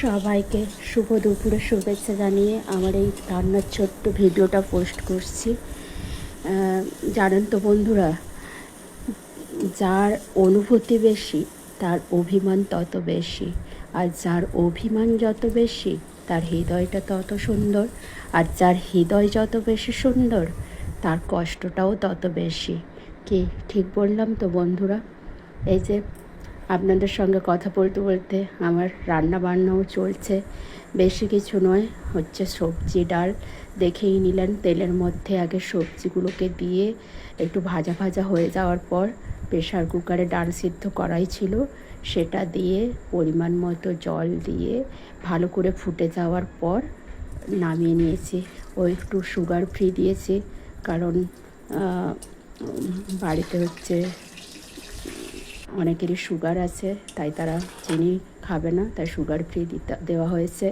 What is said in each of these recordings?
সবাইকে শুভ দুপুরে শুভেচ্ছা জানিয়ে আমার এই রান্নার ছোট্ট ভিডিওটা পোস্ট করছি। জানেন তো বন্ধুরা, যার অনুভূতি বেশি তার অভিমান তত বেশি, আর যার অভিমান যত বেশি তার হৃদয়টা তত সুন্দর, আর যার হৃদয় যত বেশি সুন্দর তার কষ্টটাও তত বেশি। কি ঠিক বললাম তো বন্ধুরা? এই যে আপনাদের সঙ্গে কথা বলতে বলতে আমার রান্না বান্নাও চলছে। বেশি কিছু নয়, হচ্ছে সবজি ডাল। দেখেই নিলেন, তেলের মধ্যে আগে সবজিগুলোকে দিয়ে একটু ভাজা ভাজা হয়ে যাওয়ার পর প্রেশার কুকারে ডাল সিদ্ধ করাই ছিল, সেটা দিয়ে পরিমাণ মতো জল দিয়ে ভালো করে ফুটে যাওয়ার পর নামিয়ে নিয়েছি। ও একটু সুগার ফ্রি দিয়েছি, কারণ বাড়িতে হচ্ছে অনেকেরই সুগার আছে, তাই তারা চিনি খাবে না, তাই সুগার ফ্রি দেওয়া হয়েছে।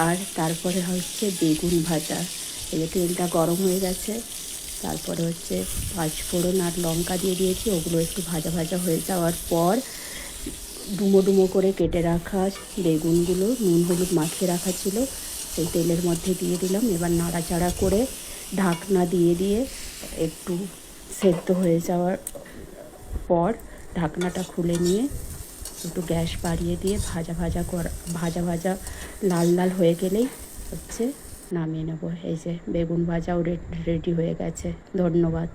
আর তারপরে হচ্ছে বেগুন ভাজা। এই যে তেলটা গরম হয়ে গেছে, তারপরে হচ্ছে পাঁচফোড়ন আর লঙ্কা দিয়ে দিয়েছি। ওগুলো একটু ভাজা ভাজা হয়ে যাওয়ার পর ডুমো ডুমো করে কেটে রাখা বেগুনগুলো নুন হলুদ মাখিয়ে রাখা ছিল, সেই তেলের মধ্যে দিয়ে দিলাম। এবার নাড়াচাড়া করে ঢাকনা দিয়ে দিয়ে একটু সেদ্ধ হয়ে যাওয়ার পর ঢাকনাটা খুলে নিয়ে একটু গ্যাস বাড়িয়ে দিয়ে ভাজা ভাজা লাল লাল হয়ে গেলেই হচ্ছে নামিয়ে নেব। এই যে বেগুন ভাজাও রেডি হয়ে গেছে। ধন্যবাদ।